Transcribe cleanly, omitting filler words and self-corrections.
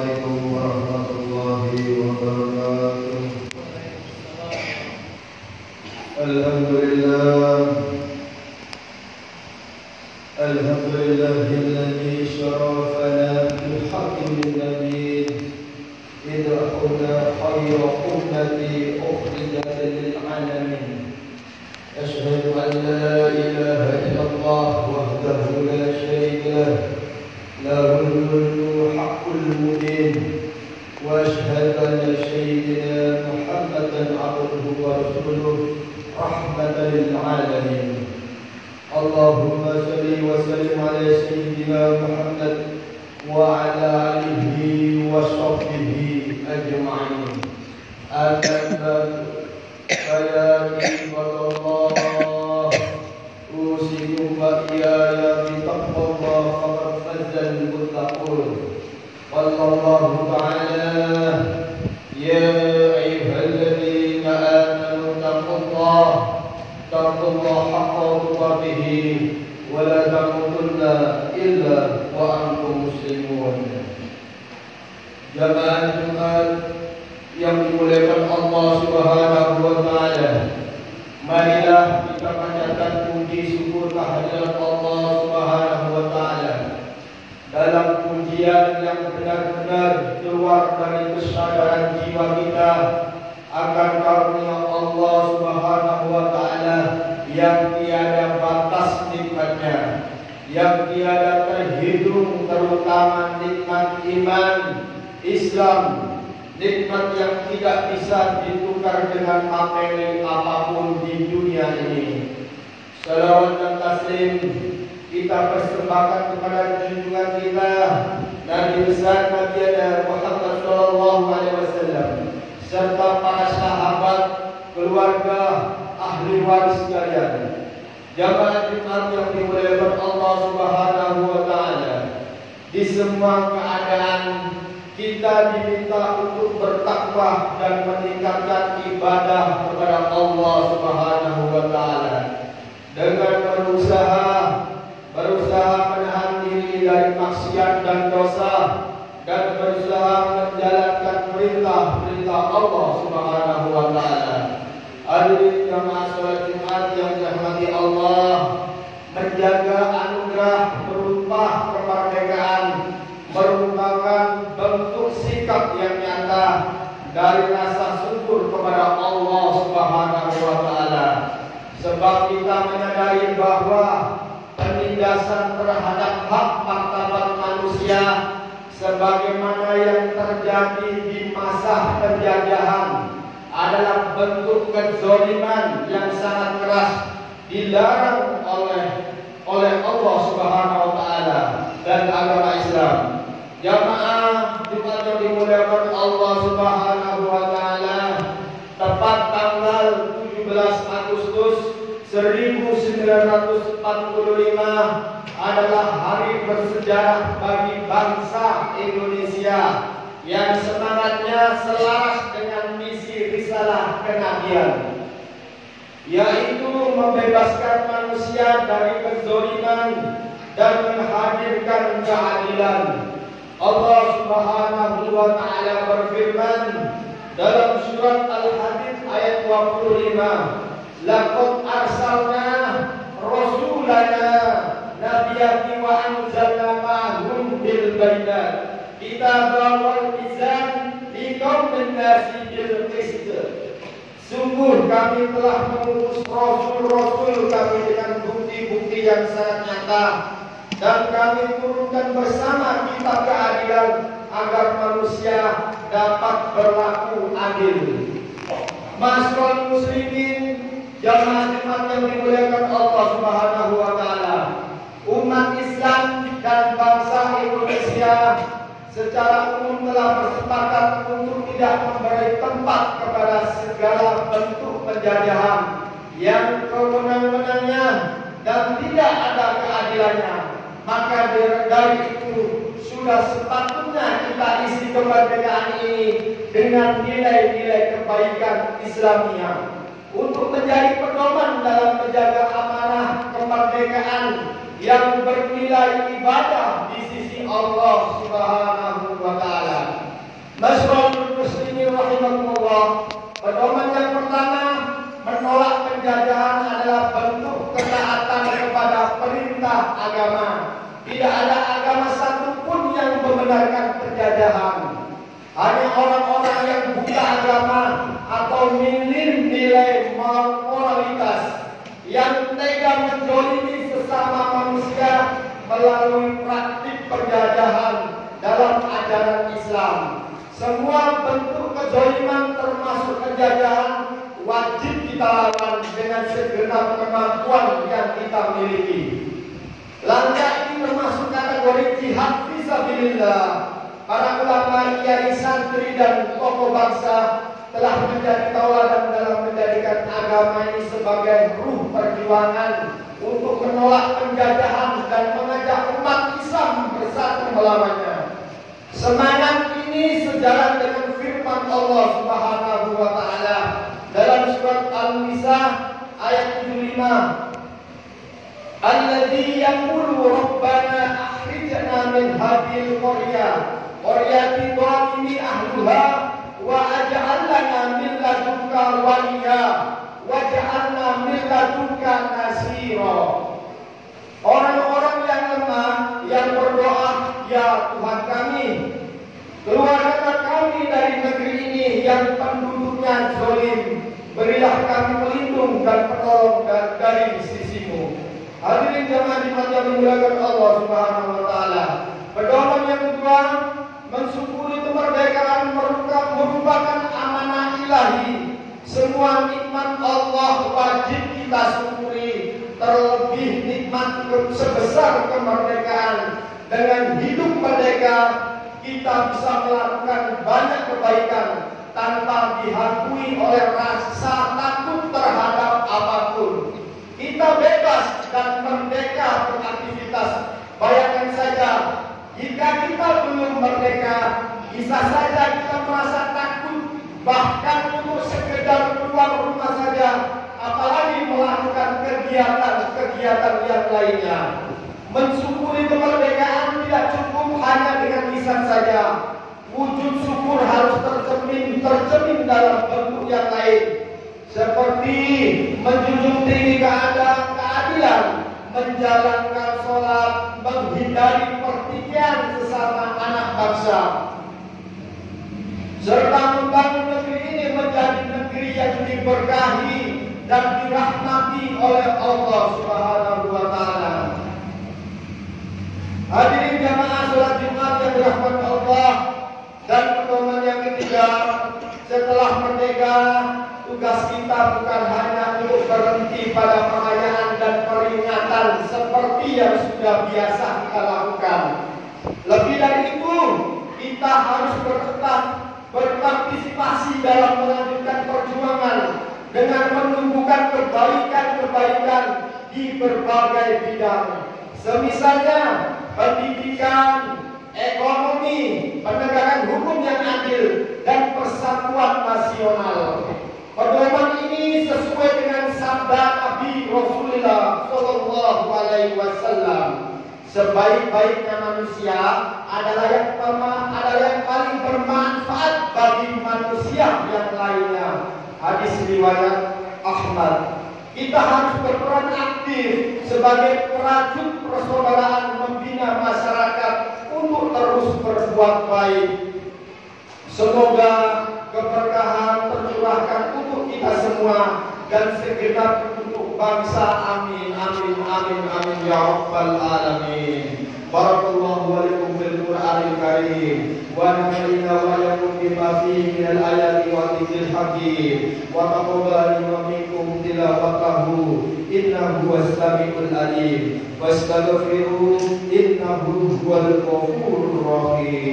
Assalamualaikum warahmatullahi wabarakatuh. Alhamdulillahilladzi syarafana bil haqqi min nabiyyin idhuna khayra ummati ukhrijat lil alamin. Asyhadu an la ilaha illallah wahdahu la syarika lah, lahul mulku haqqul mubin. Wa asyhadu anna sayyidina Muhammadan abduhu wa rasuluh rahmatan lil alamin. Allahumma salli wa sallim ala sayyidina Muhammad wa ala alihi wa sahbihi ajma'in. Ya ibadallah, usikum wa iyaya bi taqwallah faqad fazal muttaqun. Qala Allah ta'ala, ya ayyuhalladzina amanu taqullaha haqqa tuqatih wa la tamutunna illa wa antum muslimun. Jamaah Jumat yang dimuliakan Allah Subhanahu wa taala, marilah kita panjatkan puji syukur kehadirat Allah Subhanahu wa taala dalam pujian yang benar-benar keluar dari kesadaran jiwa kita akan karunia Allah Subhanahu wa taala yang tiada batas nikmatnya, yang tiada terhitung, terutama nikmat iman Islam, nikmat yang tidak bisa ditukar dengan materi apapun di dunia ini. Salawat dan taslim kita persembahkan kepada junjungan kita Nabi besar Nabi Muhammad sallallahu alaihi wasallam serta para sahabat, keluarga, ahli waris sekalian. Jamaah Jumat yang dimuliakan Allah Subhanahu wa taala, di semua keadaan kita diminta untuk bertakwa dan meningkatkan ibadah kepada Allah Subhanahu wa taala dengan berusaha menahan diri dari maksiat dan dosa dan berusaha menjalankan perintah-perintah Allah Subhanahu wa taala. Hadirin jamaah salat Jumat yang dirahmati Allah, menjaga anugerah berupa kemerdekaan merupakan bentuk sikap yang nyata dari rasa syukur kepada Allah Subhanahu wa taala. Sebab kita menyadari bahwa penindasan terhadap hak martabat manusia sebagaimana yang terjadi di masa penjajahan adalah bentuk kezaliman yang sangat keras, dilarang oleh Allah Subhanahu wa taala dan agama Islam. Jamaah Jumat yang dimuliakan Allah Subhanahu wa taala, tepat tanggal 17 Agustus 1945 adalah hari bersejarah bagi bangsa Indonesia yang semangatnya selaras dengan misi risalah kenabian, yaitu membebaskan manusia dari kezaliman dan menghadirkan keadilan. Allah Subhanahu wa taala berfirman dalam surat Al-Hadid ayat 25, laqad arsalna rasulana nabiyyan wa anzalna ma'ahum bil bayyinat kitabam wal mizan liqaumin nasi bil qist. Sungguh kami telah mengutus rasul-rasul kami dengan bukti-bukti yang sangat nyata, dan kami turunkan bersama kitab keadilan agar manusia dapat berlaku adil. Masyaallah muslimin, jamaah Jumat yang dimuliakan Allah Subhanahu wa taala, umat Islam dan bangsa Indonesia secara umum telah bersepakat untuk tidak memberi tempat kepada segala bentuk penjajahan yang kewenang-wenangnya dan tidak ada keadilannya. Maka dari itu sudah sepatutnya kita isi kemerdekaan ini dengan nilai-nilai kebaikan Islamiyah untuk menjadi pedoman dalam menjaga amanah kemerdekaan yang bernilai ibadah di sisi Allah Subhanahu wa taala. orang-orang yang buta agama atau minim nilai moralitas, yang tega menzalimi sesama manusia melalui praktik penjajahan dalam ajaran Islam. Semua bentuk kezaliman termasuk penjajahan wajib kita lawan dengan segenap kemampuan yang kita miliki. Langkah ini termasuk kategori jihad fisabilillah. Para ulama, kiai, santri, dan tokoh bangsa telah menjadi tauladan dalam menjadikan agama ini sebagai ruh perjuangan untuk menolak penjajahan dan mengajak umat Islam bersatu melawannya. Semangat ini sejalan dengan firman Allah Subhanahu wa taala dalam surat An-Nisa ayat 75. Alladzi yaqulu rabbana akhrijna min hadhil qaryati dhalimi ahluha wa aj'al lana min ladunka waliya waj'alna min ladunka nasira. Orang-orang yang lemah yang berdoa, ya Tuhan kami, keluarkan kami dari negeri ini yang penduduknya zalim, berilah kami pelindung dan penolong dari sisimu. Hadirin jamaah yang dimuliakan Allah Subhanahu wa taala. Pedoman yang kedua, mensyukuri kemerdekaan merupakan amanah ilahi. Semua nikmat Allah wajib kita syukuri, terlebih nikmat sebesar kemerdekaan. Dengan hidup merdeka, kita bisa melakukan banyak kebaikan tanpa dihantui oleh rasa takut terhadap apapun. Kita bebas dan merdeka beraktivitas. Bayangkan saja, jika kita belum merdeka, bisa saja kita merasa takut, bahkan untuk sekedar keluar rumah saja, apalagi melakukan kegiatan-kegiatan yang lainnya. Mensyukuri kemerdekaan tidak cukup hanya dengan lisan saja. Wujud syukur harus tercermin dalam bentuk yang lain, seperti menjunjung tinggi keadilan, menjalankan sholat, menghindari pertikaian sesama anak bangsa, serta membangun negeri ini menjadi negeri yang diberkahi dan dirahmati oleh Allah Subhanahu wa taala. Hadirin jamaah salat Jumat yang dirahmati Allah, dan pedoman yang ketiga, setelah merdeka, tugas kita bukan hanya untuk berhenti pada perayaan dan peringatan seperti yang sudah biasa kita lakukan. Lebih dari itu, kita harus berpartisipasi dalam melanjutkan perjuangan dengan menumbuhkan kebaikan-kebaikan di berbagai bidang. Semisalnya pendidikan, ekonomi, penegakan hukum yang adil, dan persatuan nasional. Pedoman ini sesuai dengan sabda Nabi Rasulullah Shallallahu Alaihi Wasallam. Sebaik-baiknya manusia adalah yang paling bermanfaat bagi manusia yang lainnya. Hadis riwayat Ahmad. Kita harus berperan aktif sebagai perajut persaudaraan membina masyarakat untuk terus berbuat baik. Semoga keberkahan tercurahkan untuk kita semua dan segenap untuk bangsa. Amin, amin, amin, amin ya rabbal alamin. Barakallahu wa lakum fil Qur'anil Karim wa nafa'ina wa lakum bima fihi minal ayati wa dzikril hakim wa taqabbal minkum tilawatahu innahu huwas samiul alim wastaghfiru innahu huwal ghafurur rahim.